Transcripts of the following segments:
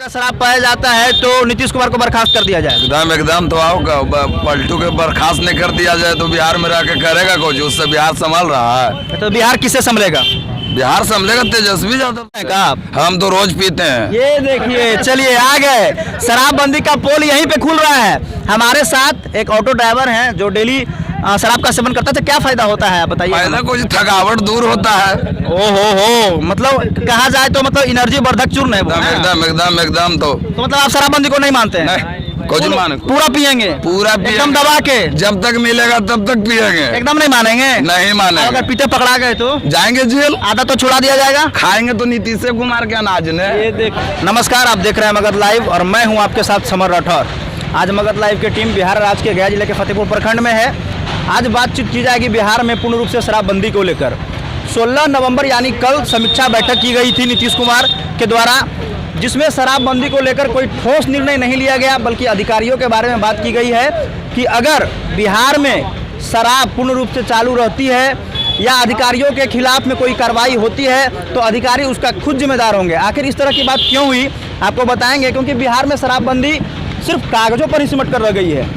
शराब पाया जाता है तो नीतीश कुमार को बर्खास्त कर दिया जाए? एकदम एकदम। तो आओ पलटू के बर्खास्त नहीं कर दिया जाए तो बिहार में रह के करेगा कुछ? उससे बिहार संभाल रहा है। तो बिहार किससे संभलेगा? बिहार संभलेगा तेजस्वी यादव का। हम तो रोज पीते हैं। ये देखिए, चलिए आ गए, शराबबंदी का पोल यहीं पे खुल रहा है। हमारे साथ एक ऑटो ड्राइवर हैं जो डेली शराब का सेवन करता था। क्या फायदा होता है आप बताइए? फायदा कुछ थकावट दूर होता है। हो मतलब कहा जाए तो मतलब एनर्जी वर्धक चूर्ण है वो। एकदम एकदम एकदम। तो मतलब आप शराबबंदी को नहीं मानते हैं? नहीं, कुछ माने पूरा पियेंगे? पूरा पियेंगे एकदम दबा के? जब तक मिलेगा तब तक पियेंगे। एकदम नहीं मानेंगे? नहीं मानेंगे। अगर पीते पकड़ा गए तो जाएंगे जेल। आधा तो छुड़ा दिया जाएगा। खाएंगे तो नीतीश कुमार के अनाज ने। ये देख। नमस्कार, आप देख रहे हैं मगध लाइव और मैं हूं आपके साथ समर राठौर। आज मगध लाइव की टीम बिहार राज्य के गया जिले के फतेहपुर प्रखंड में है। आज बातचीत की जाएगी बिहार में पूर्ण रूप से शराबबंदी को लेकर। 16 नवंबर यानी कल समीक्षा बैठक की गई थी नीतीश कुमार के द्वारा, जिसमें शराबबंदी को लेकर कोई ठोस निर्णय नहीं लिया गया, बल्कि अधिकारियों के बारे में बात की गई है कि अगर बिहार में शराब पूर्ण रूप से चालू रहती है या अधिकारियों के खिलाफ में कोई कार्रवाई होती है तो अधिकारी उसका खुद जिम्मेदार होंगे। आखिर इस तरह की बात क्यों हुई आपको बताएंगे, क्योंकि बिहार में शराबबंदी सिर्फ कागजों पर ही सिमट कर रह गई है।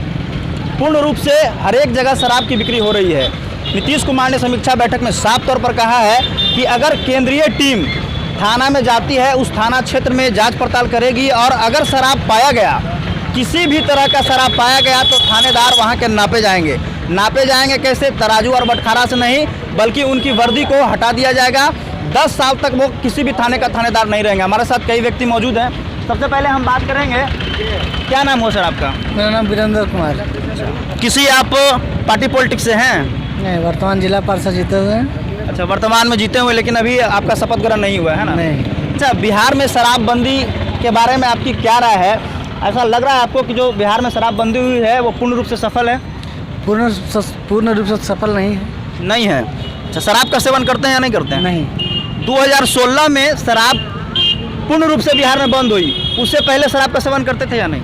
पूर्ण रूप से हर एक जगह शराब की बिक्री हो रही है। नीतीश कुमार ने समीक्षा बैठक में साफ तौर पर कहा है कि अगर केंद्रीय टीम थाना में जाती है, उस थाना क्षेत्र में जांच पड़ताल करेगी और अगर शराब पाया गया, किसी भी तरह का शराब पाया गया तो थानेदार वहां के नापे जाएंगे। नापे जाएंगे कैसे? तराजू और बटखारा से नहीं, बल्कि उनकी वर्दी को हटा दिया जाएगा। 10 साल तक वो किसी भी थाने का थानेदार नहीं रहेंगे। हमारे साथ कई व्यक्ति मौजूद हैं। सबसे पहले हम बात करेंगे, क्या नाम हो सर आपका? मेरा नाम वीरेंद्र कुमार। किसी आप पार्टी पॉलिटिक्स से हैं? नहीं, वर्तमान जिला पार्षद जीते हुए हैं। अच्छा, वर्तमान में जीते हुए, लेकिन अभी आपका शपथ ग्रहण नहीं हुआ है ना? नहीं। अच्छा, बिहार में शराबबंदी के बारे में आपकी क्या राय है? ऐसा लग रहा है आपको कि जो बिहार में शराबबंदी हुई है वो पूर्ण रूप से सफल है? पूर्ण रूप से सफल नहीं है। नहीं है। अच्छा, शराब का सेवन करते हैं या नहीं करते हैं? नहीं। 2016 में शराब पूर्ण रूप से बिहार में बंद हुई, उससे पहले शराब का सेवन करते थे या नहीं?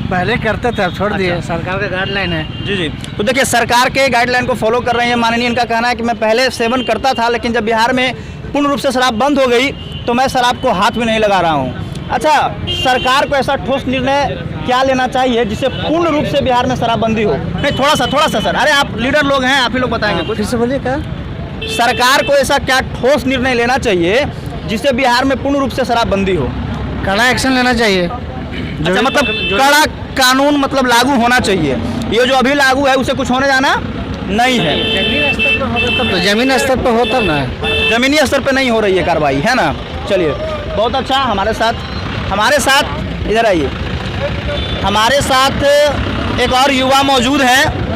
पहले करते थे, अब छोड़ दिए। अच्छा। सरकार का गाइडलाइन है। जी। तो देखिए, सरकार के गाइडलाइन को फॉलो कर रहे हैं माननीय। इनका कहना है कि मैं पहले सेवन करता था, लेकिन जब बिहार में पूर्ण रूप से शराब बंद हो गई तो मैं शराब को हाथ भी नहीं लगा रहा हूँ। अच्छा, सरकार को ऐसा ठोस निर्णय क्या लेना चाहिए जिससे पूर्ण रूप से बिहार में शराबबंदी हो? नहीं, थोड़ा सा सर। अरे आप लीडर लोग हैं, आप ही लोग बताएंगे कुछ। फिर से बोलिए क्या? सरकार को ऐसा क्या ठोस निर्णय लेना चाहिए जिससे बिहार में पूर्ण रूप से शराबबंदी हो? कड़ा एक्शन लेना चाहिए। अच्छा, मतलब कड़ा कानून मतलब लागू होना चाहिए। ये जो अभी लागू है उसे कुछ होने जाना नहीं है। जमीनी स्तर पर होता तब तो, जमीनी स्तर पर हो तब ना। जमीनी स्तर पे नहीं हो रही है कार्रवाई, है ना? चलिए, बहुत अच्छा। हमारे साथ इधर आइए। हमारे साथ एक और युवा मौजूद हैं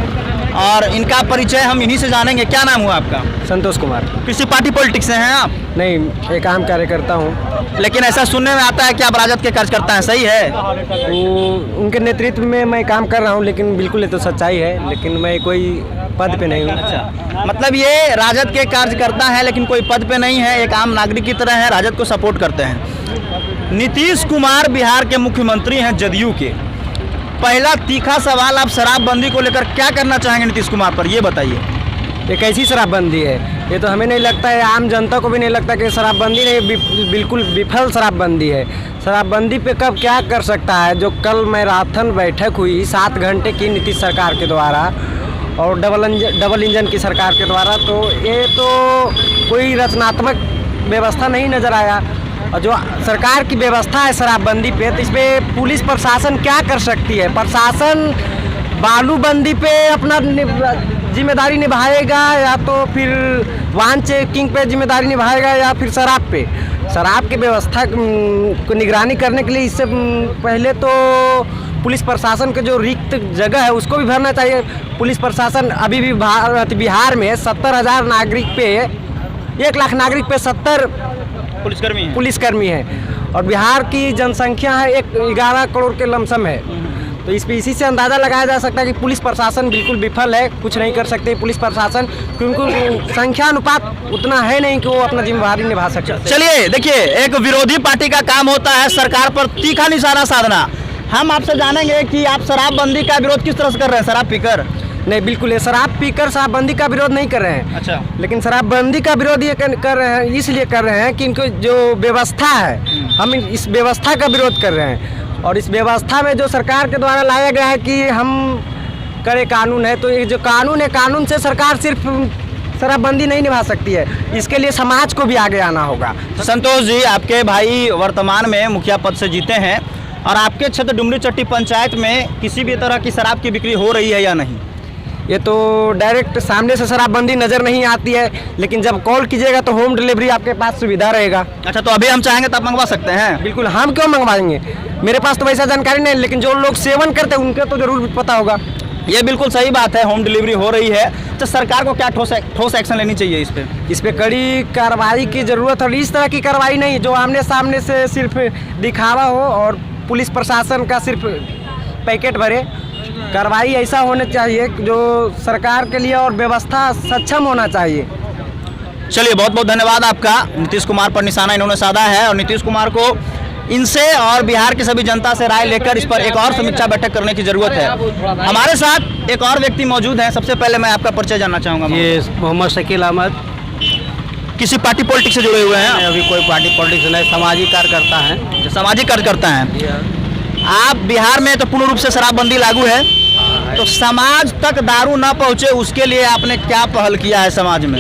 और इनका परिचय हम इन्हीं से जानेंगे। क्या नाम हुआ आपका? संतोष कुमार। किसी पार्टी पॉलिटिक्स से हैं आप? नहीं, एक आम कार्यकर्ता हूँ। लेकिन ऐसा सुनने में आता है कि आप राजद के कार्यकर्ता हैं, सही है? उनके नेतृत्व में मैं काम कर रहा हूँ, लेकिन बिल्कुल ये तो सच्चाई है, लेकिन मैं कोई पद पे नहीं हूँ। अच्छा, मतलब ये राजद के कार्यकर्ता हैं लेकिन कोई पद पे नहीं है, एक आम नागरिक की तरह है, राजद को सपोर्ट करते हैं। नीतीश कुमार बिहार के मुख्यमंत्री हैं जदयू के। पहला तीखा सवाल, आप शराबबंदी को लेकर क्या करना चाहेंगे नीतीश कुमार पर, ये बताइए। ये कैसी शराबबंदी है? ये तो हमें नहीं लगता है, आम जनता को भी नहीं लगता कि शराबबंदी नहीं, बिल्कुल विफल शराबबंदी है। शराबबंदी पे कब क्या कर सकता है? जो कल मैराथन बैठक हुई 7 घंटे की नीतीश सरकार के द्वारा और डबल इंजन की सरकार के द्वारा, तो ये तो कोई रचनात्मक व्यवस्था नहीं नज़र आया। और जो सरकार की व्यवस्था है शराबबंदी पे, तो इस पर पुलिस प्रशासन क्या कर सकती है? प्रशासन बालूबंदी पे अपना जिम्मेदारी निभाएगा या तो फिर वाहन चेकिंग पे जिम्मेदारी निभाएगा या फिर शराब की व्यवस्था को निगरानी करने के लिए इससे पहले तो पुलिस प्रशासन के जो रिक्त जगह है उसको भी भरना चाहिए। पुलिस प्रशासन अभी भी बिहार में 70,000 नागरिक पे 1 लाख नागरिक पे 70 पुलिसकर्मी है और बिहार की जनसंख्या है 11 करोड़ के लमसम है। तो इसी से अंदाज़ा लगाया जा सकता है कि पुलिस प्रशासन बिल्कुल विफल है, कुछ नहीं कर सकते पुलिस प्रशासन, क्योंकि संख्या अनुपात उतना है नहीं कि वो अपना जिम्मेदारी निभा सके। चलिए देखिए, एक विरोधी पार्टी का काम होता है सरकार पर तीखा निशाना साधना। हम आपसे जानेंगे कि आप शराबबंदी का विरोध किस तरह से कर रहे हैं? शराब पीकर? नहीं, बिल्कुल ये शराब पीकर शराबबंदी का विरोध नहीं कर रहे हैं। अच्छा। लेकिन शराबबंदी का विरोध ये कर रहे हैं, इसलिए कर रहे हैं कि इनको जो व्यवस्था है, हम इस व्यवस्था का विरोध कर रहे हैं। और इस व्यवस्था में जो सरकार के द्वारा लाया गया है कि हम करे कानून है, तो ये जो कानून है, कानून से सरकार सिर्फ शराबबंदी नहीं निभा सकती है, इसके लिए समाज को भी आगे आना होगा। तो संतोष जी, आपके भाई वर्तमान में मुखिया पद से जीते हैं और आपके क्षेत्र डुमरी चट्टी पंचायत में किसी भी तरह की शराब की बिक्री हो रही है या नहीं? ये तो डायरेक्ट सामने से शराबबंदी नज़र नहीं आती है, लेकिन जब कॉल कीजिएगा तो होम डिलीवरी आपके पास सुविधा रहेगा। अच्छा, तो अभी हम चाहेंगे तो आप मंगवा सकते हैं? बिल्कुल, हम क्यों मंगवाएंगे, मेरे पास तो वैसा जानकारी नहीं, लेकिन जो लोग सेवन करते हैं उनके तो जरूर पता होगा। ये बिल्कुल सही बात है, होम डिलीवरी हो रही है। तो सरकार को क्या ठोस एक्शन लेनी चाहिए इस पे? कड़ी कार्रवाई की ज़रूरत है। इस तरह की कार्रवाई नहीं जो आमने सामने से सिर्फ दिखावा हो और पुलिस प्रशासन का सिर्फ पैकेट भरे। कार्रवाई ऐसा होना चाहिए जो सरकार के लिए और व्यवस्था सक्षम होना चाहिए। चलिए, बहुत बहुत धन्यवाद आपका। नीतीश कुमार पर निशाना इन्होंने साधा है और नीतीश कुमार को इनसे और बिहार की सभी जनता से राय लेकर इस पर एक और समीक्षा बैठक करने की जरूरत है। हमारे साथ एक और व्यक्ति मौजूद हैं। सबसे पहले मैं आपका परिचय जानना चाहूँगा। ये मोहम्मद शकील अहमद। किसी पार्टी पॉलिटिक्स से जुड़े हुए हैं? अभी कोई पार्टी पॉलिटिक्स नहीं, सामाजिक कार्यकर्ता हैं। सामाजिक कार्यकर्ता हैं आप। बिहार में तो पूर्ण रूप से शराबबंदी लागू है, तो समाज तक दारू ना पहुंचे उसके लिए आपने क्या पहल किया है समाज में?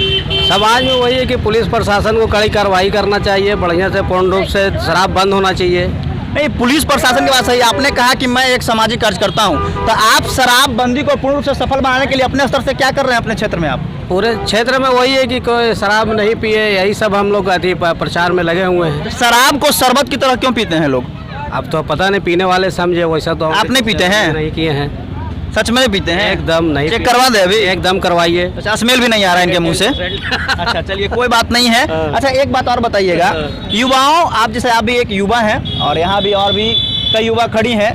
समाज में वही है कि पुलिस प्रशासन को कड़ी कार्रवाई करना चाहिए, बढ़िया से पूर्ण रूप से शराब बंद होना चाहिए। नहीं, पुलिस प्रशासन की बात सही है। आपने कहा कि मैं एक सामाजिक कार्यकर्ता हूं, तो आप शराबबंदी को पूर्ण रूप से सफल बनाने के लिए अपने स्तर से क्या कर रहे हैं अपने क्षेत्र में? आप पूरे क्षेत्र में वही है कि कोई शराब नहीं पिए, यही सब हम लोग प्रचार में लगे हुए हैं। शराब को शरबत की तरह क्यों पीते हैं लोग? अब तो पता नहीं, पीने वाले समझे, वैसा तो आप नहीं पीते हैं? नहीं किए हैं। सच में पीते हैं? एकदम नहीं। चेक करवा दे अभी। एकदम करवाइए। अच्छा, स्मेल भी नहीं आ रहा है इनके मुंह से। अच्छा, चलिए, कोई बात नहीं है। अच्छा, एक बात और बताइएगा, युवाओं, आप जैसे आप भी एक युवा हैं और यहाँ भी और भी कई युवा खड़ी हैं,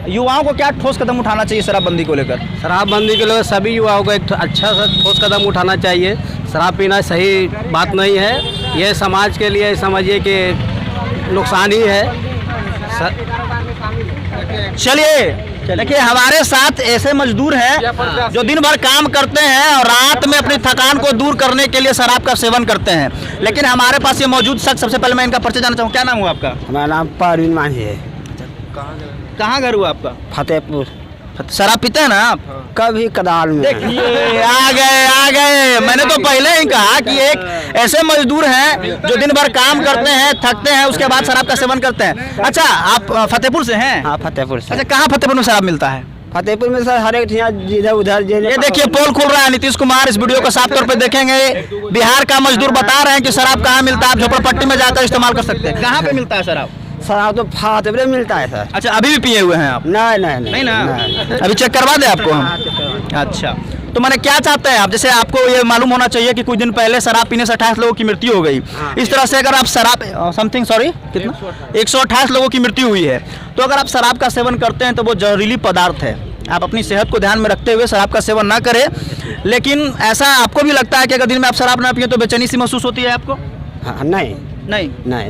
युवाओं को क्या ठोस कदम उठाना चाहिए शराबबंदी को लेकर? शराबबंदी के लिए सभी युवाओं को एक अच्छा सा ठोस कदम उठाना चाहिए। शराब पीना सही बात नहीं है, ये समाज के लिए समझिए कि नुकसान ही है। चलिए, देखिए, हमारे साथ ऐसे मजदूर हैं जो दिन भर काम करते हैं और रात में अपनी थकान को दूर करने के लिए शराब का सेवन करते हैं। लेकिन हमारे पास ये मौजूद शख्स, सबसे पहले मैं इनका परिचय जानना चाहूँ। क्या नाम हुआ आपका? हमारा नाम परवीन मांझी है। कहाँ घर हुआ आपका? फतेहपुर। शराब पीते हैं ना आप? कभी कदाल में। देखिए, आ गए। मैंने तो पहले ही कहा कि एक ऐसे मजदूर हैं जो दिन भर काम करते हैं, थकते हैं, उसके बाद शराब का सेवन करते हैं। अच्छा, आप फतेहपुर से हैं? हाँ, फतेहपुर से। अच्छा, कहाँ फतेहपुर में शराब मिलता है? फतेहपुर में सर हर एक इधर उधर। ये देखिए, पोल खुल रहा है। नीतीश कुमार इस वीडियो को साफ तौर पे देखेंगे। बिहार का मजदूर बता रहे हैं कि शराब कहाँ मिलता है, आप झोपड़पट्टी में जाकर इस्तेमाल कर सकते हैं। कहाँ पे मिलता है शराब? शराब तो फतेहपुर में मिलता है सर। अच्छा, अभी भी पिए हुए हैं आप? नहीं ना, अभी चेक करवा दे आपको हम। अच्छा, तो मैंने क्या चाहते हैं आप, जैसे आपको ये मालूम होना चाहिए कि कुछ दिन पहले शराब पीने से 28 लोगों की मृत्यु हो गई। इस तरह से अगर आप शराब कितना 128 लोगों की मृत्यु हुई है, तो अगर आप शराब का सेवन करते हैं तो वो जहरीली पदार्थ है। आप अपनी सेहत को ध्यान में रखते हुए शराब का सेवन ना करें। लेकिन ऐसा आपको भी लगता है कि अगर दिन में आप शराब ना पिए तो बेचैनी सी महसूस होती है आपको? नहीं,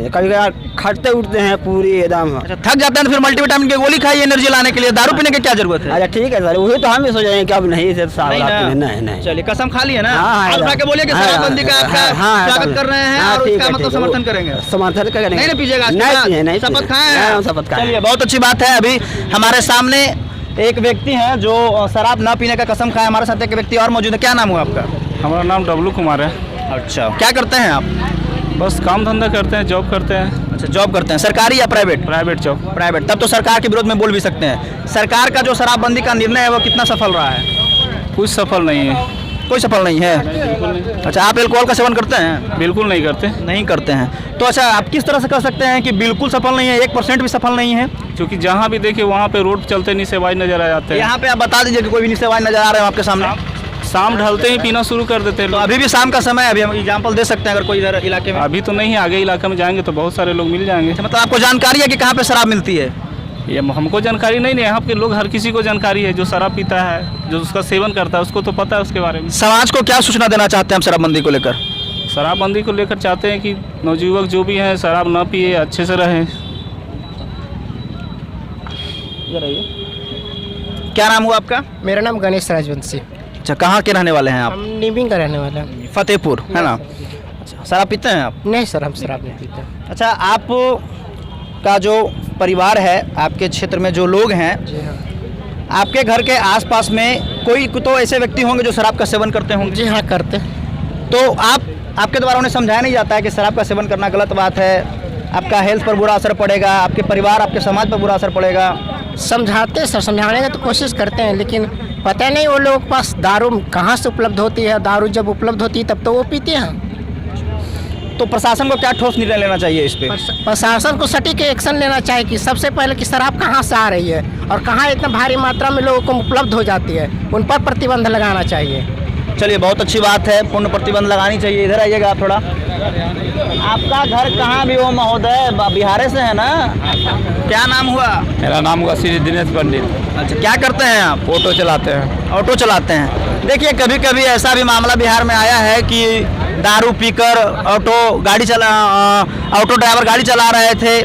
कभी कभी खटते उठते हैं पूरी एकदम। अच्छा, थक जाते हैं तो फिर मल्टीविटामिन की गोली खाइए एनर्जी लाने के लिए। दारू पीने की क्या जरूरत है? अच्छा, ठीक है सर, वही तो हम भी सोच रहे हैं कि अब नहीं से नहीं। चलिए, कसम खा लिया ना? हाँ, आप के बोलिए कि शराबबंदी का आपका स्वागत कर रहे हैं और उसका मतलब समर्थन करेंगे। समर्थन करेंगे। नहीं पीजिएगा? नहीं, शपथ खाएं? शपथ खाएं। चलिए, बहुत अच्छी बात है। अभी हमारे सामने एक व्यक्ति हैं जो शराब ना पीने का कसम खाए। हमारे साथ एक व्यक्ति और मौजूद है। क्या नाम हुआ आपका? हमारा नाम डब्लू कुमार है। अच्छा, क्या करते हैं आप? बस काम धंधा करते हैं, जॉब करते हैं। अच्छा, जॉब करते हैं। सरकारी या प्राइवेट? Private job. प्राइवेट। तब तो सरकार के विरोध में बोल भी सकते हैं। सरकार का जो शराबबंदी का निर्णय है वो कितना सफल रहा है? कुछ सफल नहीं है। कोई सफल नहीं है? अच्छा, आप अल्कोहल का सेवन करते हैं? बिल्कुल नहीं करते। नहीं करते हैं। तो अच्छा, आप किस तरह से कर सकते हैं कि बिल्कुल सफल नहीं है, 1% भी सफल नहीं है? क्योंकि जहाँ भी देखिए वहाँ पे रोड चलते निशेबाज नजर आ जाते हैं। यहाँ पे आप बता दीजिए कि कोई भी निशेबाज नजर आ रहे हो आपके सामने? शाम ढलते ही पीना शुरू कर देते हैं तो लोग। अभी भी शाम का समय है, अभी हम एग्जाम्पल दे सकते हैं अगर कोई इधर इलाके में? अभी तो नहीं है, आगे इलाका में जाएंगे तो बहुत सारे लोग मिल जाएंगे। मतलब आपको जानकारी है कि कहाँ पे शराब मिलती है? ये हमको जानकारी नहीं, यहाँ के लोग हर किसी को जानकारी है। जो शराब पीता है, जो उसका सेवन करता है, उसको तो पता है उसके बारे में। समाज को क्या सूचना देना चाहते हैं हम शराबबंदी को लेकर? शराबबंदी को लेकर चाहते हैं कि नवयुवक जो भी हैं शराब ना पिए, अच्छे से रहें। क्या नाम हुआ आपका? मेरा नाम गणेश राजवंशी। अच्छा, कहाँ के रहने वाले हैं आप? हम नीबिंग का रहने वाले हैं। फतेहपुर, है ना? अच्छा, शराब पीते हैं आप? नहीं सर, हम शराब नहीं पीते। अच्छा, आप का जो परिवार है, आपके क्षेत्र में जो लोग हैं, जी हाँ। आपके घर के आसपास में कोई तो ऐसे व्यक्ति होंगे जो शराब का सेवन करते होंगे? जी हाँ, करते। तो आपके द्वारा उन्हें समझाया नहीं जाता है कि शराब का सेवन करना गलत बात है, आपका हेल्थ पर बुरा असर पड़ेगा, आपके परिवार आपके समाज पर बुरा असर पड़ेगा? समझाते सर, समझाने की तो कोशिश करते हैं, लेकिन पता नहीं वो लोगों के पास दारू कहाँ से उपलब्ध होती है। दारू जब उपलब्ध होती है तब तो वो पीते हैं। तो प्रशासन को क्या ठोस निर्णय लेना चाहिए इस पे? प्रशासन को सटीक एक्शन लेना चाहिए कि सबसे पहले कि शराब कहाँ से आ रही है और कहाँ इतना भारी मात्रा में लोगों को उपलब्ध हो जाती है, उन पर प्रतिबंध लगाना चाहिए। चलिए, बहुत अच्छी बात है, पूर्ण प्रतिबंध लगानी चाहिए। इधर आइएगा आप थोड़ा। आपका घर कहाँ भी हो महोदय, बिहार से है ना? क्या नाम हुआ? मेरा नाम हुआ श्री दिनेश पंडित। अच्छा, क्या करते हैं आप? ऑटो चलाते हैं। ऑटो चलाते हैं। देखिए, कभी कभी ऐसा भी मामला बिहार में आया है कि दारू पीकर ऑटो ड्राइवर गाड़ी चला रहे थे,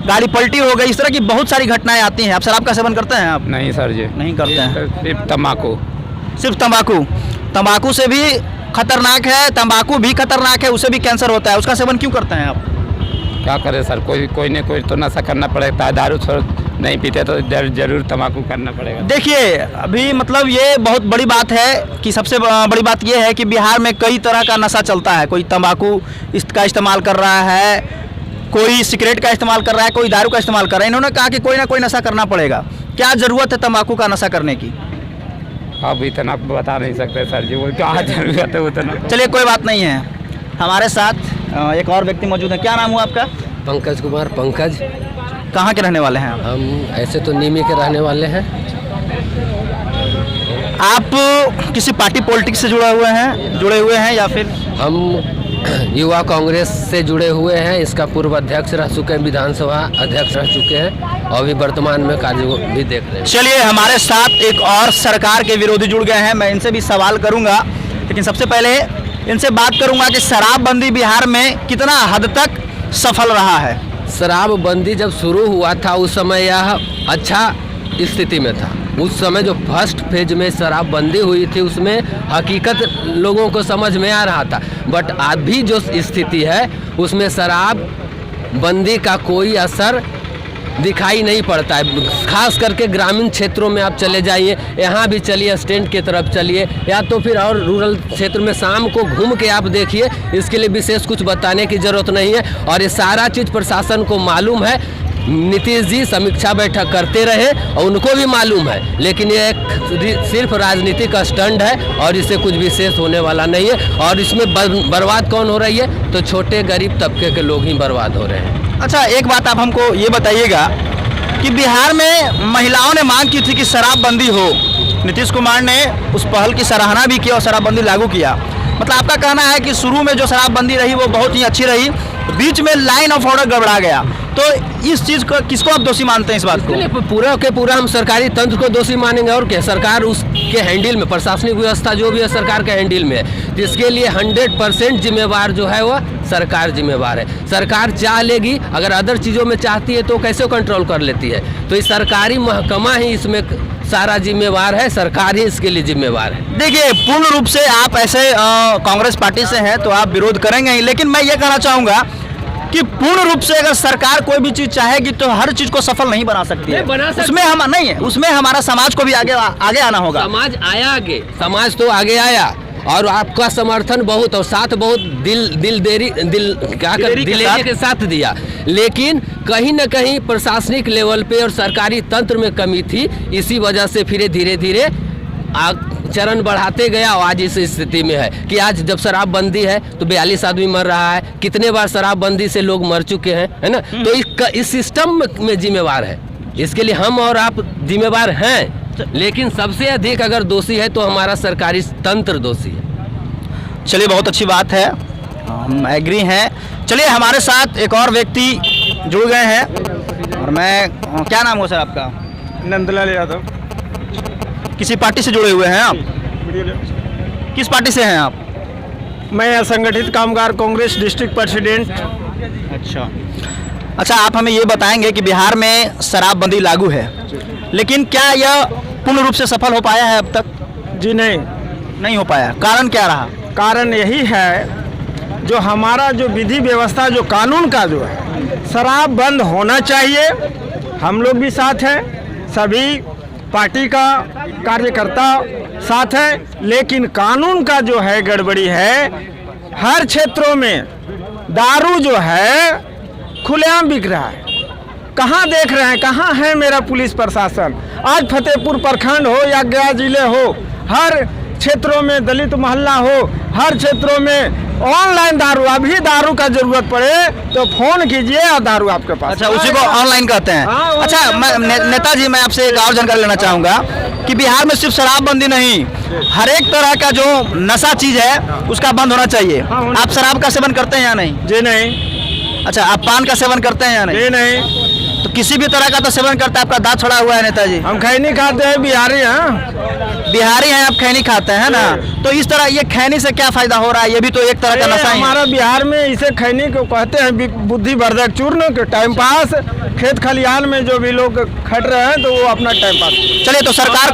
गाड़ी पलटी हो गई। इस तरह की बहुत सारी घटनाएं आती हैं। आप शराब का सेवन करते हैं आप? नहीं सर जी, नहीं करते हैं। सिर्फ तम्बाकू। सिर्फ तंबाकू? तंबाकू से भी खतरनाक है, तंबाकू भी खतरनाक है, उससे भी कैंसर होता है। उसका सेवन क्यों करते हैं आप? क्या करें सर, कोई न कोई तो नशा करना पड़ेगा। दारू छोड़ नहीं पीते तो जरूर तम्बाकू करना पड़ेगा। देखिए, अभी मतलब ये बहुत बड़ी बात है कि सबसे बड़ी बात ये है कि बिहार में कई तरह का नशा चलता है। कोई तंबाकू इसका इस्तेमाल कर रहा है, कोई सिगरेट का इस्तेमाल कर रहा है, कोई दारू का इस्तेमाल कर रहा है। इन्होंने कहा कि कोई ना कोई नशा करना पड़ेगा। क्या ज़रूरत है तंबाकू का नशा करने की? अब इतना बता नहीं सकते सर जी, वो क्या जरूरत है उतना। चलिए, कोई बात नहीं है। हमारे साथ एक और व्यक्ति मौजूद है। क्या नाम हुआ आपका? पंकज कुमार। पंकज। कहाँ के रहने वाले हैं आप? हम ऐसे तो नीमी के रहने वाले हैं। आप किसी पार्टी पॉलिटिक्स से जुड़े हुए हैं या फिर? हम युवा कांग्रेस से जुड़े हुए हैं। इसका पूर्व अध्यक्ष रह चुके हैं, विधानसभा अध्यक्ष रह चुके हैं और अभी वर्तमान में कार्य भी देख रहे हैं। चलिए, हमारे साथ एक और सरकार के विरोधी जुड़ गए हैं। मैं इनसे भी सवाल करूंगा, लेकिन सबसे पहले इनसे बात करूंगा कि शराबबंदी बिहार में कितना हद तक सफल रहा है। शराबबंदी जब शुरू हुआ था उस समय यह अच्छा स्थिति में था। उस समय जो फर्स्ट फेज में शराबबंदी हुई थी उसमें हकीकत लोगों को समझ में आ रहा था, बट अभी जो स्थिति है उसमें शराबबंदी का कोई असर दिखाई नहीं पड़ता है। खास करके ग्रामीण क्षेत्रों में आप चले जाइए, यहाँ भी चलिए, स्टैंड की तरफ चलिए, या तो फिर और रूरल क्षेत्र में शाम को घूम के आप देखिए। इसके लिए विशेष कुछ बताने की ज़रूरत नहीं है और ये सारा चीज़ प्रशासन को मालूम है। नीतीश जी समीक्षा बैठक करते रहे और उनको भी मालूम है, लेकिन ये एक सिर्फ राजनीतिक स्टंट है और इससे कुछ विशेष होने वाला नहीं है। और इसमें बर्बाद कौन हो रही है? तो छोटे गरीब तबके के लोग ही बर्बाद हो रहे हैं। अच्छा, एक बात आप हमको ये बताइएगा कि बिहार में महिलाओं ने मांग की थी कि शराबबंदी हो। नीतीश कुमार ने उस पहल की सराहना भी की और शराबबंदी लागू किया। मतलब आपका कहना है कि शुरू में जो शराबबंदी रही वो बहुत ही अच्छी रही, बीच में लाइन ऑफ ऑर्डर गड़बड़ा गया। तो इस चीज़ को किसको आप दोषी मानते हैं? इस बात को पूरा के पूरा हम सरकारी तंत्र को दोषी मानेंगे और क्या? सरकार उसके हैंडल में, प्रशासनिक व्यवस्था जो भी है सरकार के हैंडल में है, जिसके लिए 100% जिम्मेवार जो है वह सरकार जिम्मेवार है। सरकार चाह लेगी, अगर अदर चीज़ों में चाहती है तो कैसे कंट्रोल कर लेती है? तो इस सरकारी महकमा ही इसमें सारा जिम्मेवार है, सरकार ही इसके लिए जिम्मेवार है। देखिए, पूर्ण रूप से आप ऐसे कांग्रेस पार्टी से हैं तो आप विरोध करेंगे ही, लेकिन मैं ये कहना चाहूँगा कि पूर्ण रूप से अगर सरकार कोई भी चीज़ चाहेगी तो हर चीज़ को सफल नहीं बना सकती है। उसमें हम नहीं है, उसमें हमारा समाज को भी आगे आना होगा। समाज आया आगे, समाज तो आगे आया और आपका समर्थन बहुत और साथ बहुत दिलेरी के साथ दिया, लेकिन कहीं न कहीं प्रशासनिक लेवल पे और सरकारी तंत्र में कमी थी। इसी वजह से फिर धीरे धीरे चरण बढ़ाते गया और आज इस स्थिति में है कि आज जब शराबबंदी है तो 42 आदमी मर रहा है। कितने बार शराबबंदी से लोग मर चुके हैं, है ना? तो इस सिस्टम में जिम्मेवार है, इसके लिए हम और आप जिम्मेवार हैं, लेकिन सबसे अधिक अगर दोषी है तो हमारा सरकारी तंत्र दोषी है। चलिए, बहुत अच्छी बात है, हम एग्री हैं। चलिए, हमारे साथ एक और व्यक्ति जुड़ गए हैं और मैं, क्या नाम हो सर आपका? नंदलाल यादव। किसी पार्टी से जुड़े हुए हैं आप? किस पार्टी से हैं आप? मैं असंगठित कामगार कांग्रेस डिस्ट्रिक्ट प्रेसिडेंट। अच्छा, आप हमें ये बताएंगे कि बिहार में शराबबंदी लागू है, लेकिन क्या यह पूर्ण रूप से सफल हो पाया है अब तक? जी नहीं हो पाया। कारण क्या रहा? कारण यही है जो हमारा जो विधि व्यवस्था जो कानून का जो है, शराब बंद होना चाहिए। हम लोग भी साथ हैं, सभी पार्टी का कार्यकर्ता साथ है, लेकिन कानून का जो है गड़बड़ी है। हर क्षेत्रों में दारू जो है खुलेआम बिक रहा है। कहाँ देख रहे हैं, कहाँ है मेरा पुलिस प्रशासन? आज फतेहपुर प्रखंड हो या गया जिले हो, हर क्षेत्रों में, दलित मोहल्ला हो, हर क्षेत्रों में ऑनलाइन दारू। अभी दारू का जरूरत पड़े तो फोन कीजिए और दारू आपके पास। अच्छा, उसी को ऑनलाइन कहते हैं। हाँ, अच्छा, नेताजी मैं आपसे एक और जानकारी लेना चाहूँगा कि बिहार में सिर्फ शराबबंदी नहीं, हर एक तरह का जो नशा चीज़ है उसका बंद होना चाहिए। आप शराब का सेवन करते हैं या नहीं? जी नहीं। अच्छा, आप पान का सेवन करते हैं या नहीं? जी नहीं। तो किसी भी तरह का तो सेवन करता है? आपका दांत छोड़ा हुआ है नेताजी। हम खैनी खाते हैं, बिहारी हैं। बिहारी हैं आप, खैनी खाते हैं ना? तो इस तरह ये खैनी से क्या फायदा हो रहा है? ये भी तो एक तरह का नशा ही है। हमारा बिहार में इसे खैनी को कहते हैं, बुद्धिवर्धक चूर्ण के टाइम पास। खेत खलिहान में जो भी लोग खट रहे हैं तो वो अपना टाइम पास। चलिए, तो सरकार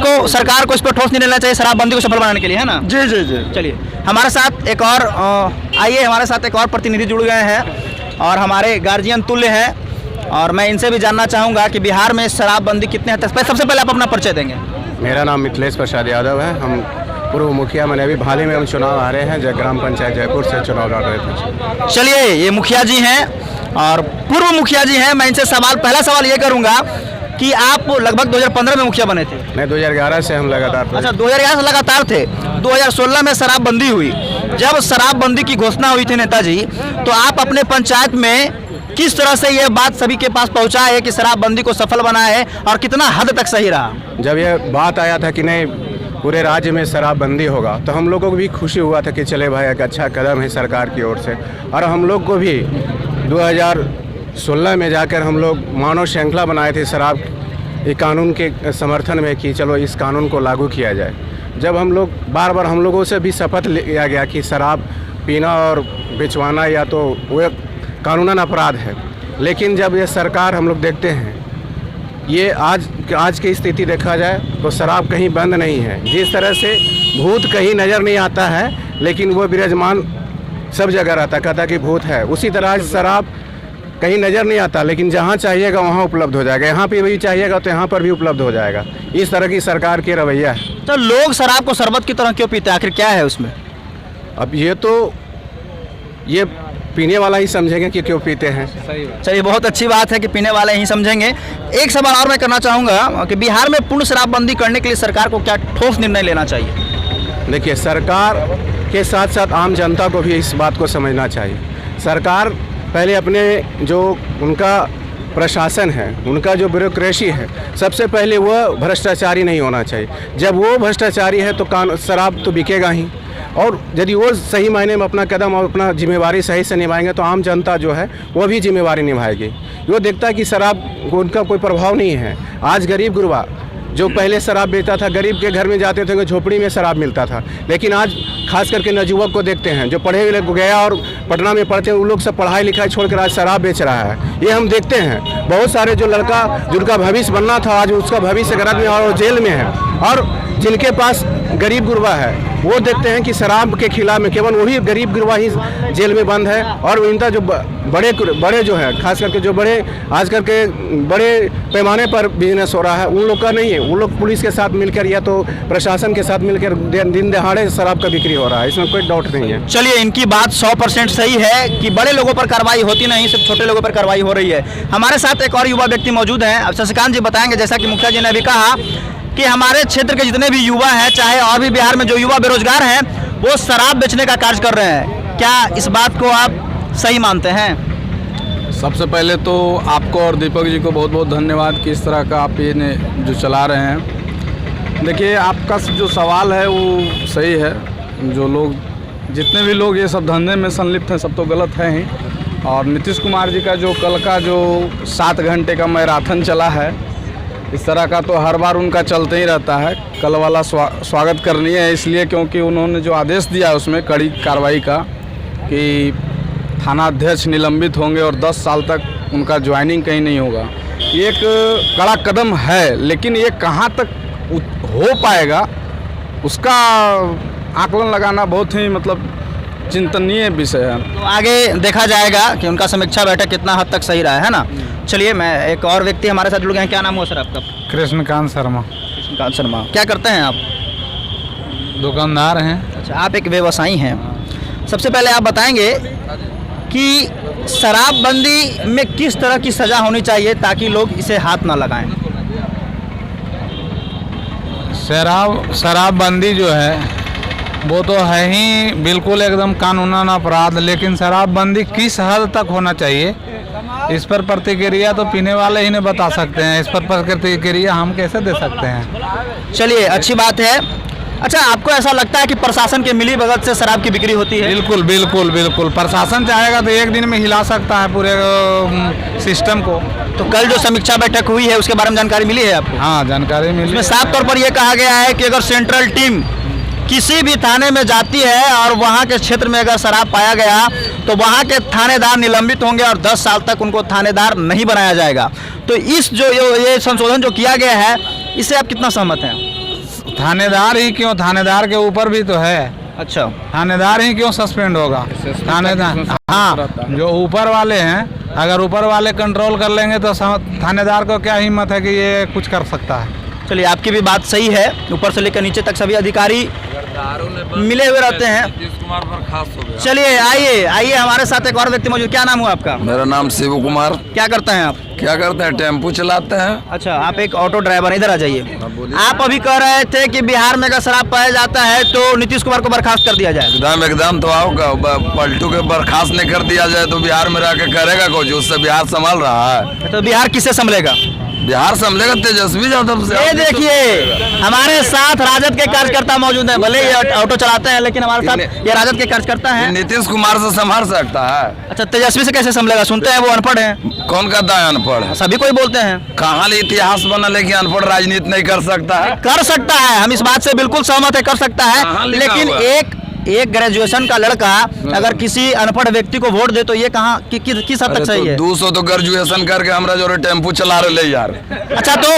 को इस पर ठोस नहीं लेना चाहिए शराबबंदी को सफल बनाने के लिए, है ना? जी जी जी। चलिए, हमारे साथ एक और आइए, हमारे साथ एक और प्रतिनिधि जुड़ गए हैं और हमारे गार्जियन तुल्य हैं, और मैं इनसे भी जानना चाहूँगा कि बिहार में शराबबंदी कितने हद तक। सबसे पहले आप अपना परिचय देंगे। मेरा नाम मिथिलेश प्रसाद यादव है। हम पूर्व मुखिया, मैंने अभी हाल ही में हम चुनाव आ रहे हैं, ग्राम पंचायत जयपुर से चुनाव लड़ रहे थे। चलिए, ये मुखिया जी हैं और पूर्व मुखिया जी हैं। मैं इनसे पहला सवाल ये करूँगा कि आप लगभग 2015 में मुखिया बने थे? नहीं, 2011 से हम लगातार थे। अच्छा, 2011 से लगातार थे। 2016 में शराबबंदी हुई। जब शराबबंदी की घोषणा हुई थी नेताजी, तो आप अपने पंचायत में किस तरह से ये बात सभी के पास पहुंचाए कि शराबबंदी को सफल बना है और कितना हद तक सही रहा? जब ये बात आया था कि नहीं पूरे राज्य में शराबबंदी होगा, तो हम लोगों को भी खुशी हुआ था कि चले भाई, एक अच्छा कदम है सरकार की ओर से। और हम लोग को भी 2016 में जाकर हम लोग मानव श्रृंखला बनाए थे शराब ये कानून के समर्थन में कि चलो इस कानून को लागू किया जाए। जब हम लोग बार बार हम लोगों से भी शपथ लिया गया कि शराब पीना और बेचवाना या तो वो कानूनन अपराध है, लेकिन जब ये सरकार हम लोग देखते हैं, ये आज की स्थिति देखा जाए तो शराब कहीं बंद नहीं है। जिस तरह से भूत कहीं नज़र नहीं आता है, लेकिन वो विराजमान सब जगह रहता, कहता कि भूत है, उसी तरह शराब कहीं नज़र नहीं आता, लेकिन जहाँ चाहिएगा वहाँ उपलब्ध हो जाएगा। यहाँ पे भी चाहिएगा तो यहाँ पर भी उपलब्ध हो जाएगा। इस तरह की सरकार की रवैया है। तो लोग शराब को शरबत की तरह क्यों पीते हैं? आखिर क्या है उसमें? अब ये पीने वाला ही समझेंगे कि क्यों पीते हैं। चलिए, बहुत अच्छी बात है कि पीने वाले ही समझेंगे। एक सवाल और मैं करना चाहूँगा कि बिहार में पूर्ण शराबबंदी करने के लिए सरकार को क्या ठोस निर्णय लेना चाहिए? देखिए, सरकार के साथ साथ आम जनता को भी इस बात को समझना चाहिए। सरकार पहले अपने जो उनका प्रशासन है, उनका जो ब्यूरोक्रेसी है, सबसे पहले वो भ्रष्टाचारी नहीं होना चाहिए। जब वो भ्रष्टाचारी है तो शराब तो बिकेगा ही, और यदि वो सही मायने में अपना कदम और अपना जिम्मेवारी सही से निभाएंगे तो आम जनता जो है वो भी जिम्मेवारी निभाएगी। वो देखता है कि शराब उनका कोई प्रभाव नहीं है। आज गरीब गुरबा जो पहले शराब बेचता था, गरीब के घर में जाते थे, झोपड़ी में शराब मिलता था, लेकिन आज खास करके नवयुवक को देखते हैं जो पढ़े हुए गया और पटना में पढ़ते हैं, उन लोग सब पढ़ाई लिखाई छोड़कर आज शराब बेच रहा है। ये हम देखते हैं। बहुत सारे जो लड़का जिनका भविष्य बनना था, आज उसका भविष्य गलत में और जेल में है, और जिनके पास गरीब गुरबा है वो देखते हैं कि शराब के खिलाफ में केवल वही गरीब गुरबा ही जेल में बंद है। और इनका जो बड़े जो है, खास करके जो बड़े आज करके बड़े पैमाने पर बिजनेस हो रहा है, उन लोग का नहीं है। उन लोग पुलिस के साथ मिलकर या तो प्रशासन के साथ मिलकर दिन दहाड़े शराब का बिक्री हो रहा है, इसमें कोई डाउट नहीं है। चलिए, इनकी बात 100% सही है कि बड़े लोगों पर कार्रवाई होती नहीं, सिर्फ छोटे लोगों पर कार्रवाई हो रही है। हमारे साथ एक और युवा व्यक्ति मौजूद हैं। अब शशिकांत जी बताएंगे, जैसा कि मुखिया जी ने अभी कहा कि हमारे क्षेत्र के जितने भी युवा हैं, चाहे और भी बिहार में जो युवा बेरोजगार हैं, वो शराब बेचने का कार्य कर रहे हैं। क्या इस बात को आप सही मानते हैं? सबसे पहले तो आपको और दीपक जी को बहुत बहुत धन्यवाद कि इस तरह का आप ये जो चला रहे हैं। देखिए, आपका जो सवाल है वो सही है। जो लोग जितने भी लोग ये सब धंधे में संलिप्त हैं, सब तो गलत है ही। और नीतीश कुमार जी का जो कल का जो 7 घंटे का मैराथन चला है, इस तरह का तो हर बार उनका चलते ही रहता है। कल वाला स्वागत करनी है, इसलिए क्योंकि उन्होंने जो आदेश दिया है उसमें कड़ी कार्रवाई का कि थाना अध्यक्ष निलंबित होंगे और 10 साल तक उनका ज्वाइनिंग कहीं नहीं होगा। ये एक कड़ा कदम है, लेकिन ये कहाँ तक हो पाएगा उसका आकलन लगाना बहुत ही मतलब चिंतनीय विषय है। तो आगे देखा जाएगा कि उनका समीक्षा बैठक कितना हद तक सही रहा है ना। चलिए, मैं एक और व्यक्ति हमारे साथ जुड़ गए हैं। क्या नाम हुआ सर आपका? कृष्णकांत शर्मा। कृष्णकांत शर्मा, क्या करते हैं आप? दुकानदार हैं। अच्छा, आप एक व्यवसायी हैं। सबसे पहले आप बताएंगे कि शराबबंदी में किस तरह की सज़ा होनी चाहिए ताकि लोग इसे हाथ ना लगाएं। शराबबंदी जो है वो तो है ही बिल्कुल एकदम कानूनन अपराध, लेकिन शराबबंदी किस हद तक होना चाहिए इस पर प्रतिक्रिया तो पीने वाले ही ने बता सकते हैं। इस पर प्रतिक्रिया हम कैसे दे सकते हैं? चलिए, अच्छी बात है। अच्छा, आपको ऐसा लगता है कि प्रशासन के मिली भगत से शराब की बिक्री होती है? बिल्कुल बिल्कुल बिल्कुल। प्रशासन चाहेगा तो एक दिन में हिला सकता है पूरे सिस्टम को। तो कल जो समीक्षा बैठक हुई है उसके बारे में जानकारी मिली है आपको? हाँ, जानकारी मिली। इसमें साफ तौर पर यह कहा गया है कि अगर सेंट्रल टीम किसी भी थाने में जाती है और वहाँ के क्षेत्र में अगर शराब पाया गया तो वहाँ के थानेदार निलंबित होंगे और 10 साल तक उनको थानेदार नहीं बनाया जाएगा। तो इस जो ये संशोधन जो किया गया है, इससे आप कितना सहमत हैं? थानेदार ही क्यों, थानेदार के ऊपर भी तो है। अच्छा, थानेदार ही क्यों सस्पेंड होगा? थानेदार, हाँ, जो ऊपर वाले हैं, अगर ऊपर वाले कंट्रोल कर लेंगे तो थानेदार को क्या हिम्मत है कि ये कुछ कर सकता है? चलिए, आपकी भी बात सही है। ऊपर से लेकर नीचे तक सभी अधिकारी मिले हुए रहते हैं। चलिए, आइए हमारे साथ एक और व्यक्ति मौजूद। क्या नाम हुआ आपका? मेरा नाम शिव कुमार। क्या करते हैं आप? क्या करते हैं? टेम्पू चलाते हैं। अच्छा, आप एक ऑटो ड्राइवर। इधर आ जाइए। आप अभी कह रहे थे कि बिहार में अगर शराब पाया जाता है तो नीतीश कुमार को बर्खास्त कर दिया जाए। एकदम तो आओ पलटू के बर्खास्त नहीं कर दिया जाए तो बिहार में रह के करेगा कुछ? उससे बिहार संभाल रहा है। तो बिहार किससे संभलेगा? बिहार संभलेगा तेजस्वी यादव से। ये देखिए, हमारे साथ राजद के कार्यकर्ता मौजूद हैं। भले ये ऑटो चलाते हैं लेकिन हमारे साथ ये राजद के कार्यकर्ता हैं। नीतीश कुमार से संभाल सकता है। अच्छा, तेजस्वी से कैसे संभलेगा? सुनते हैं वो अनपढ़ हैं। कौन कहता है अनपढ़? सभी कोई बोलते हैं। कहाँ इतिहास बना लेकिन अनपढ़ राजनीति नहीं कर सकता है? कर सकता है, हम इस बात से बिल्कुल सहमत है, कर सकता है। लेकिन एक ग्रेजुएशन का लड़का अगर किसी अनपढ़ व्यक्ति को वोट दे तो ये कहाँ किस हद तक सही है? 200 तो ग्रेजुएशन करके हमरा जो टेम्पू चला रहे यार। अच्छा, तो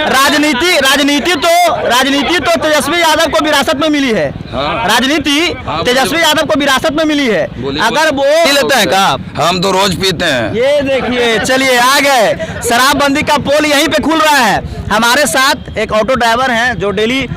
राजनीति तो तेजस्वी यादव को विरासत में मिली है। राजनीति तेजस्वी यादव को विरासत में मिली है। अगर वो लेते हैं का, हम तो रोज पीते हैं। ये देखिए, चलिए आ गए। शराबबंदी का पोल यहीं पे खुल रहा है। हमारे साथ एक ऑटो ड्राइवर हैं जो डेली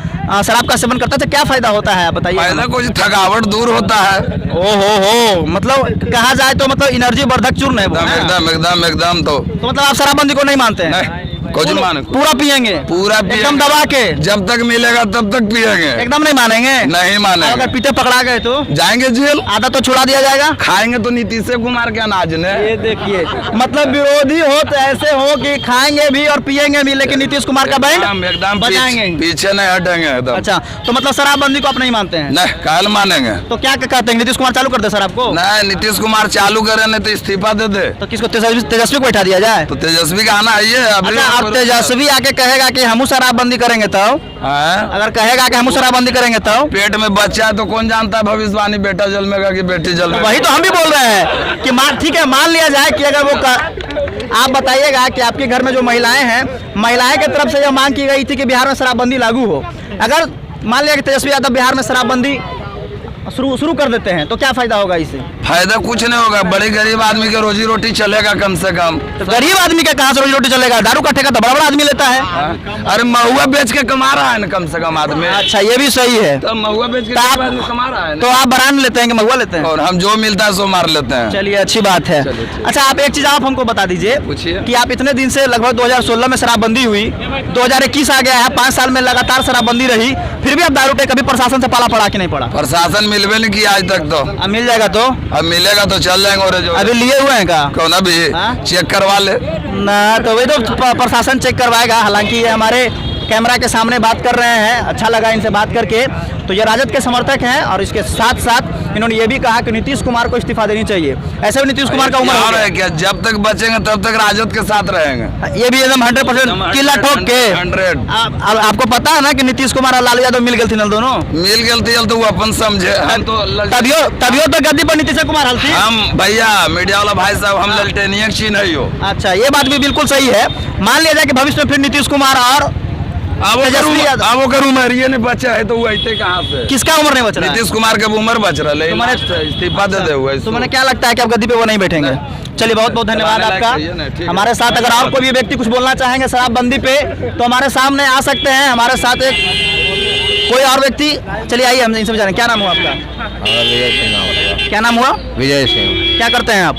शराब का सेवन करता था। क्या फायदा होता है आप बताइए? फायदा कुछ थकावट दूर होता है। हो मतलब कहा जाए तो मतलब एनर्जी वर्धक चूर्ण है वो। एकदम तो मतलब आप शराबबंदी को नहीं मानते हैं? कुछ माने, पूरा पियेंगे? पूरा एकदम दबा के? जब तक मिलेगा तब तक पियेंगे। एकदम नहीं मानेंगे? नहीं मानेंगे। अगर पीते पकड़ा गए तो जाएंगे जेल। आधा तो छुड़ा दिया जाएगा। खाएंगे तो नीतीश कुमार के अनाज ने। ये देखिए, मतलब विरोधी हो तो ऐसे हो कि खाएंगे भी और पियेंगे भी, लेकिन नीतीश कुमार का बैंड एकदम बजाएंगे, पीछे नहीं हटेंगे एकदम। अच्छा, तो मतलब शराबबंदी को आप नहीं मानते हैं? नहीं, काल मानेंगे। तो क्या कहते हैं, नीतीश कुमार चालू कर दे शराब को? नहीं, नीतीश कुमार चालू करे नहीं तो इस्तीफा दे दे। तो किसको? तेजस्वी को बैठा दिया जाए? तो तेजस्वी का आना है। अब तेजस्वी आके कहेगा कि हम शराबबंदी करेंगे तो अगर कहेगा कि हम शराबबंदी करेंगे तो पेट में बच्चा है तो कौन जानता है भविष्यवाणी बेटा जन्मेगा कि बेटी जन्मेगा? वही तो हम भी बोल रहे हैं कि ठीक है, मान लिया जाए कि अगर वो आप बताइएगा कि आपके घर में जो महिलाएं हैं, महिलाएं की तरफ से यह मांग की गई थी कि बिहार में शराबबंदी लागू हो। अगर मान लिया कि तेजस्वी यादव बिहार में शराबबंदी शुरू कर देते हैं तो क्या फायदा होगा इससे? फायदा कुछ नहीं होगा। बड़े गरीब आदमी के रोजी रोटी चलेगा कम से कम। तो गरीब आदमी का कहाँ से रोजी रोटी चलेगा? दारू का ठेका तो बड़ा बड़ा आदमी लेता है। अरे महुआ बेच के कमा रहा है ना कम से कम आदमी। अच्छा, ये भी सही है। तो महुआ बेच के कमा रहा है। तो आप बरान लेते हैं कि महुआ लेते हैं? और हम जो मिलता है सो मार लेते हैं। चलिए, अच्छी बात है। अच्छा, आप एक चीज आप हमको बता दीजिए कि आप इतने दिन से लगभग 2016 में शराबबंदी हुई, 2021 आ गया है, 5 साल में लगातार शराबबंदी रही, फिर भी आप दारू पे कभी प्रशासन से पाला पड़ा कि नहीं पड़ा? प्रशासन मिलवे नहीं किया आज तक। तो अब मिल जाएगा तो? अब मिलेगा तो चल जाएंगे। और जो अभी लिए हुए हैं का? कौन अभी चेक करवा ले ना, तो वही तो प्रशासन चेक करवाएगा। हालांकि ये हमारे कैमरा के सामने बात कर रहे हैं, अच्छा लगा इनसे बात करके। तो ये राजद के समर्थक हैं और इसके साथ साथ इन्होंने ये भी कहा कि नीतीश कुमार को इस्तीफा देनी चाहिए। ऐसे भी नीतीश कुमार का उम्र है क्या? जब तक बचेंगे तब तक राजद के साथ रहेंगे। ये भी एकदम 100% किला ठोक के 100। आपको पता है ना कि नीतीश कुमार और लालू यादव मिल गए थे ना, दोनों मिल गए तो वो अपन समझे। हम तो तभियो तो गद्दी पर नीतीश कुमार हल्थी। हम भैया मीडिया वाला भाई साहब, हम ललटेनिया चीन है हो। अच्छा, ये बात भी बिल्कुल सही है। मान लिया जाए कि भविष्य में फिर नीतीश कुमार और तेजस्वी यादव अब ओकर उम्र ये नहीं बचा है तो वो ऐसे कहाँ से? किसका उम्र नहीं बच रहा है? नीतीश कुमार के उम्र बच रहा है, तो मैंने- इस्तीफा दे दे हुए। तो मैंने क्या लगता है कि आप गद्दी पे वो नहीं बैठेंगे? चलिए बहुत बहुत धन्यवाद चलाने लायक चाहिए ना, आपका। ठीक है। हमारे साथ अगर और कोई भी व्यक्ति कुछ बोलना चाहेंगे शराबबंदी पे तो हमारे सामने आ सकते हैं। हमारे साथ एक कोई और व्यक्ति, चलिए आइए हम इनसे जानें। क्या नाम हुआ आपका? विजय सिंह। क्या नाम हुआ? विजय सिंह, क्या करते हैं आप?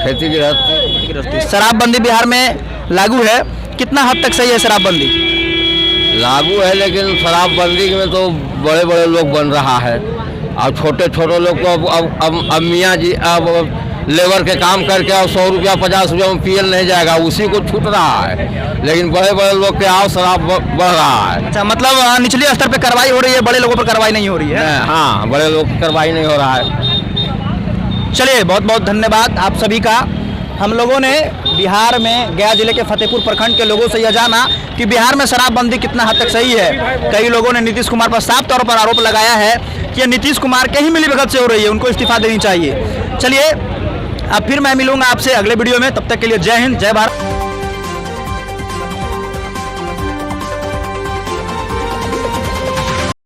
खेती गृहस्थ। शराबबंदी बिहार में लागू है, कितना हद तक सही है शराबबंदी? लागू है लेकिन शराबबंदी में तो बड़े बड़े लोग बन रहा है। अब छोटे छोटे लोग को अब मियाँ जी अब लेबर के काम करके अब 100 रुपया 50 रुपया में पियल नहीं जाएगा, उसी को छूट रहा है। लेकिन बड़े बड़े लोग के आओ शराब बढ़ रहा है। अच्छा, मतलब निचले स्तर पे कार्रवाई हो रही है, बड़े लोगों पर कार्रवाई नहीं हो रही है। हाँ, बड़े लोग की कार्रवाई नहीं हो रहा है। चलिए बहुत बहुत धन्यवाद आप सभी का। हम लोगों ने बिहार में गया जिले के फतेहपुर प्रखंड के लोगों से यह जाना कि बिहार में शराबबंदी कितना हद तक सही है। कई लोगों ने नीतीश कुमार पर साफ तौर पर आरोप लगाया है कि नीतीश कुमार के ही मिलीभगत से हो रही है, उनको इस्तीफा देनी चाहिए। चलिए अब फिर मैं मिलूंगा आपसे अगले वीडियो में, तब तक के लिए जय हिंद, जय भारत।